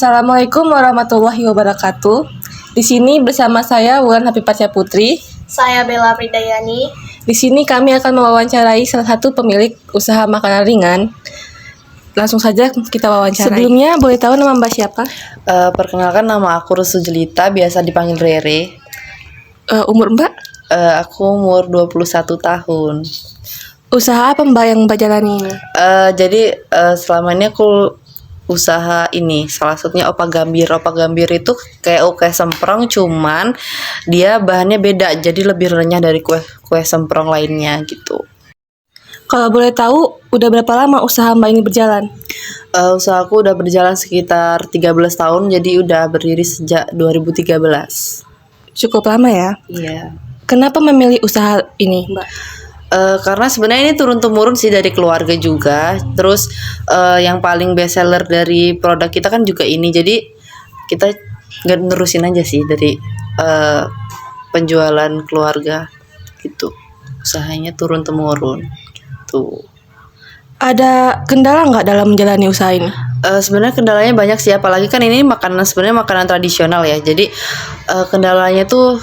Assalamualaikum warahmatullahi wabarakatuh. Di sini bersama saya Wulan Hafifah Putri. Saya Bella Pridayani. Di sini kami akan mewawancarai salah satu pemilik usaha makanan ringan. Langsung saja kita wawancarai. Sebelumnya boleh tahu nama Mbak siapa? Perkenalkan, nama aku Rusu Jelita, biasa dipanggil Rere. Umur Mbak? Aku umur 21 tahun. Usaha apa Mbak yang Mbak jalani ini? Jadi selama ini aku usaha ini, salah satunya Opak Gambir. Opak Gambir itu kayak kue semprong, cuman dia bahannya beda, jadi lebih renyah dari kue semprong lainnya gitu. Kalau boleh tahu, udah berapa lama usaha Mbak ini berjalan? Usahaku udah berjalan sekitar 13 tahun, jadi udah berdiri sejak 2013. Cukup lama ya? Iya. Kenapa memilih usaha ini Mbak? Karena sebenarnya ini turun-temurun sih dari keluarga juga. Terus yang paling best seller dari produk kita kan juga ini. Jadi kita nggak nerusin aja sih dari penjualan keluarga gitu. Usahanya turun-temurun gitu. Ada kendala nggak dalam menjalani usaha ini? Sebenarnya kendalanya banyak sih, apalagi kan ini sebenarnya makanan tradisional ya. Jadi kendalanya tuh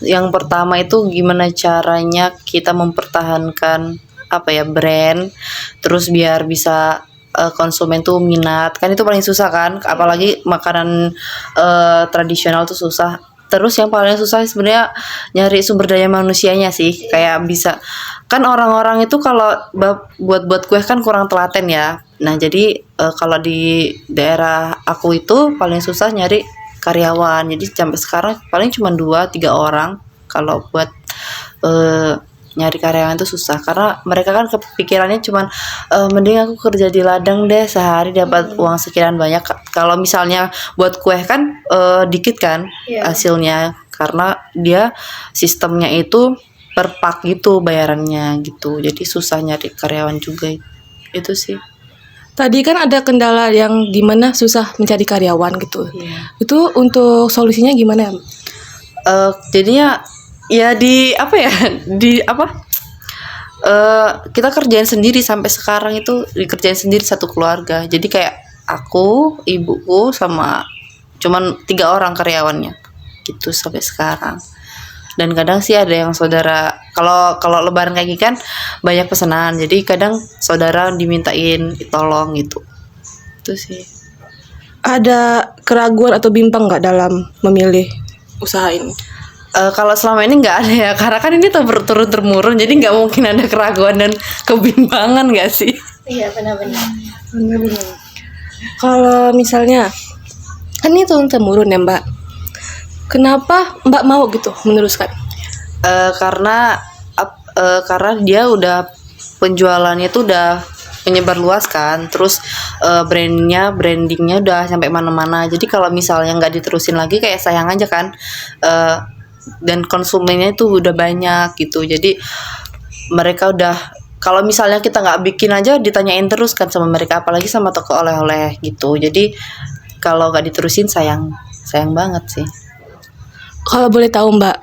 yang pertama itu gimana caranya kita mempertahankan brand, terus biar bisa konsumen tuh minat, kan itu paling susah kan, apalagi makanan tradisional tuh susah. Terus yang paling susah sebenarnya nyari sumber daya manusianya sih, kayak bisa kan orang-orang itu kalau buat kue kan kurang telaten ya. Nah jadi kalau di daerah aku itu paling susah nyari karyawan, jadi sampai sekarang paling cuma 2-3 orang kalau buat nyari karyawan itu susah, karena mereka kan kepikirannya cuma mending aku kerja di ladang deh, sehari dapat uang sekian banyak. Kalau misalnya buat kue kan dikit kan hasilnya, karena dia sistemnya itu per pak gitu bayarannya gitu, jadi susah nyari karyawan juga itu sih. Tadi kan ada kendala yang dimana susah mencari karyawan gitu. Iya. Itu untuk solusinya gimana ya? Jadinya ya kita kerjain sendiri, sampai sekarang itu dikerjain sendiri satu keluarga. Jadi kayak aku, ibuku, sama cuman 3 orang karyawannya gitu sampai sekarang. Dan kadang sih ada yang saudara, kalau lebaran kayak gini kan banyak pesanan, jadi kadang saudara dimintain tolong gitu. Itu sih. Ada keraguan atau bimbang nggak dalam memilih usaha ini? Kalau selama ini nggak ada ya, karena kan ini turun-temurun, jadi nggak mungkin ada keraguan dan kebimbangan, nggak sih? Iya, benar-benar. Kalau misalnya kan ini turun-temurun ya Mbak, kenapa Mbak mau gitu meneruskan? Karena dia udah penjualannya tuh udah menyebar luas kan, terus brandingnya udah sampai mana-mana. Jadi kalau misalnya nggak diterusin lagi kayak sayang aja kan, dan konsumennya itu udah banyak gitu. Jadi mereka udah, kalau misalnya kita nggak bikin aja ditanyain terus kan sama mereka, apalagi sama toko oleh-oleh gitu. Jadi kalau nggak diterusin sayang banget sih. Kalau boleh tahu Mbak,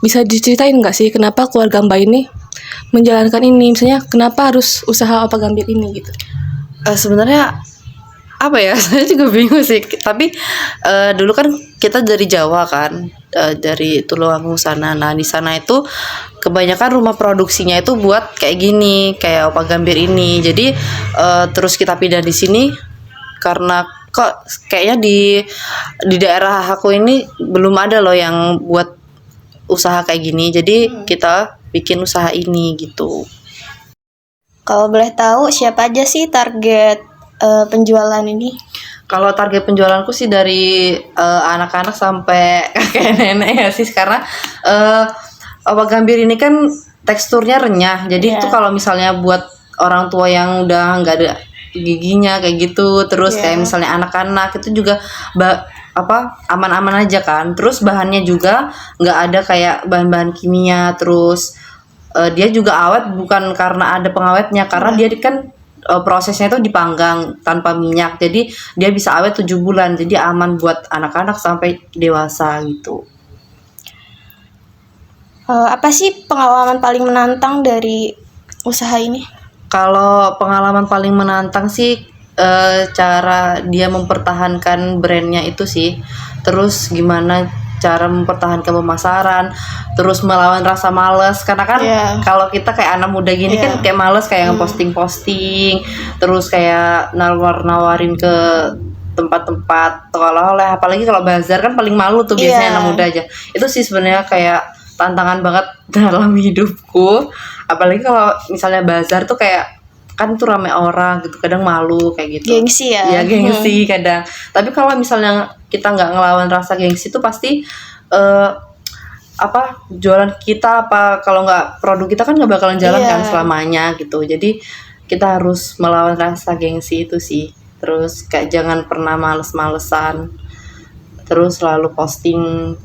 bisa diceritain nggak sih kenapa keluarga Mbak ini menjalankan ini? Misalnya kenapa harus usaha Opak Gambir ini gitu? Sebenarnya saya juga bingung sih. Tapi dulu kan kita dari Jawa kan, dari Tulungagung sana. Nah di sana itu kebanyakan rumah produksinya itu buat kayak gini, kayak Opak Gambir ini. Jadi terus kita pindah di sini karena kok kayaknya di daerah aku ini belum ada loh yang buat usaha kayak gini. Jadi kita bikin usaha ini gitu. Kalau boleh tahu siapa aja sih target penjualan ini? Kalau target penjualanku sih dari anak-anak sampai kakek nenek ya sih, karena Opak Gambir ini kan teksturnya renyah. Jadi itu kalau misalnya buat orang tua yang udah nggak ada giginya kayak gitu, terus kayak misalnya anak-anak itu juga aman-aman aja kan. Terus bahannya juga nggak ada kayak bahan-bahan kimia. Terus dia juga awet bukan karena ada pengawetnya, karena dia kan prosesnya itu dipanggang tanpa minyak, jadi dia bisa awet 7 bulan, jadi aman buat anak-anak sampai dewasa gitu. Apa sih pengalaman paling menantang dari usaha ini? Kalau pengalaman paling menantang sih cara dia mempertahankan brandnya itu sih. Terus gimana cara mempertahankan pemasaran, terus melawan rasa males, karena kan Iya. kalau kita kayak anak muda gini Iya. kan kayak males kayak ngeposting-posting, terus kayak nawarin ke tempat-tempat oleh-oleh, apalagi kalau bazar kan paling malu tuh biasanya Iya. anak muda aja. Itu sih sebenarnya kayak tantangan banget dalam hidupku, apalagi kalau misalnya bazar tuh kayak kan tuh rame orang gitu, kadang malu kayak gitu. Gengsi ya. Iya, gengsi kadang. Tapi kalau misalnya kita nggak ngelawan rasa gengsi itu pasti jualan kita apa kalau nggak produk kita kan nggak bakalan jalan Iya. kan selamanya gitu. Jadi kita harus melawan rasa gengsi itu sih. Terus kayak jangan pernah males-malesan. Terus selalu posting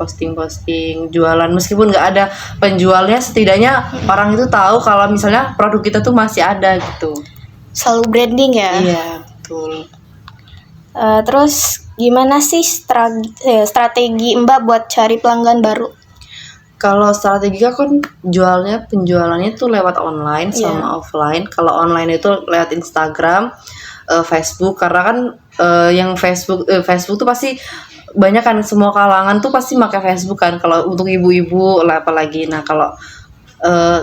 jualan meskipun nggak ada penjualnya, setidaknya orang itu tahu kalau misalnya produk kita tuh masih ada gitu. Selalu branding ya. Iya, betul. Terus gimana sih strategi Mbak buat cari pelanggan baru? Kalau strategi kan penjualannya tuh lewat online sama offline. Kalau online itu lewat Instagram, Facebook, karena kan yang Facebook tuh pasti banyak kan, semua kalangan tuh pasti pakai Facebook kan. Kalau untuk ibu-ibu lah apalagi. Nah kalau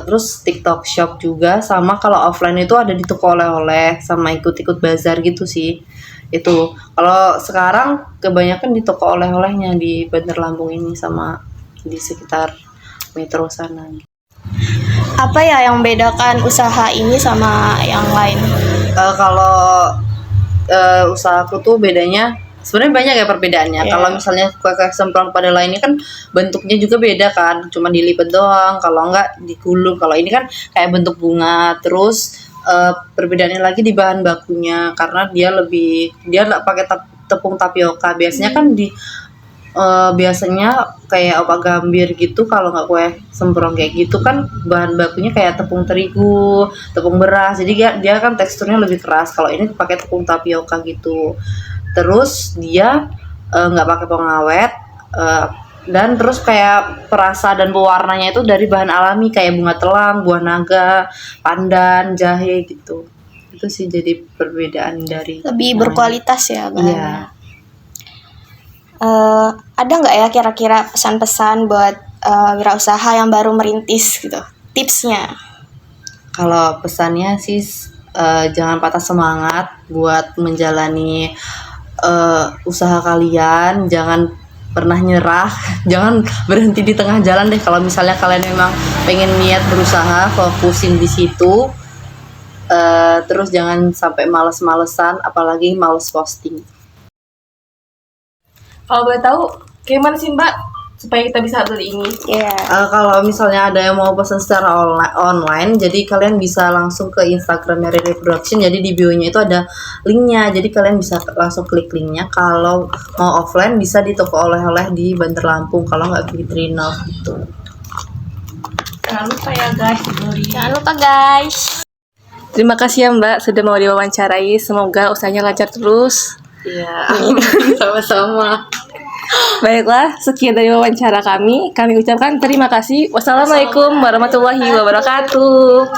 terus TikTok Shop juga, sama kalau offline itu ada di toko oleh-oleh sama ikut-ikut bazar gitu sih. Itu kalau sekarang kebanyakan di toko oleh-olehnya di Bandar Lampung ini sama di sekitar metro sana. Apa ya yang membedakan usaha ini sama yang lain? Kalau usahaku tuh bedanya sebenarnya banyak ya perbedaannya. Iya. Kalau misalnya kue semprong pada lainnya kan bentuknya juga beda kan, cuma dilipat doang, kalau enggak digulung. Kalau ini kan kayak bentuk bunga. Terus perbedaannya lagi di bahan bakunya, karena dia nggak pakai tepung tapioka. Biasanya kan biasanya kayak opak gambir gitu, kalau nggak kue semprong kayak gitu kan bahan bakunya kayak tepung terigu, tepung beras, jadi dia kan teksturnya lebih keras. Kalau ini pakai tepung tapioka gitu. Terus dia nggak pakai pengawet, dan terus kayak perasa dan pewarnanya itu dari bahan alami kayak bunga telang, buah naga, pandan, jahe gitu. Itu sih jadi perbedaan dari Lebih yang berkualitas ya lain. Iya. bahannya. Ada nggak ya kira-kira pesan-pesan buat wirausaha yang baru merintis gitu? Tipsnya? Kalau pesannya sih jangan patah semangat buat menjalani usaha kalian, jangan pernah nyerah, jangan berhenti di tengah jalan deh. Kalau misalnya kalian memang pengen niat berusaha, fokusin di situ. Terus jangan sampai males-malesan, apalagi males posting. Kalau boleh tahu, gimana sih Mbak supaya kita bisa beli ini? Iya. Kalau misalnya ada yang mau pesan secara online, jadi kalian bisa langsung ke Instagramnya Rere Production. Jadi di bio-nya itu ada linknya, jadi kalian bisa langsung klik linknya. Kalau mau offline bisa di toko oleh-oleh di Bandar Lampung, kalau nggak di Trinov gitu. Jangan lupa ya guys, dibeli. Jangan lupa guys. Terima kasih ya Mbak sudah mau diwawancarai. Semoga usahanya lancar terus. Iya, sama-sama. Baiklah, sekian dari wawancara kami. Kami ucapkan terima kasih. Wassalamualaikum warahmatullahi wabarakatuh.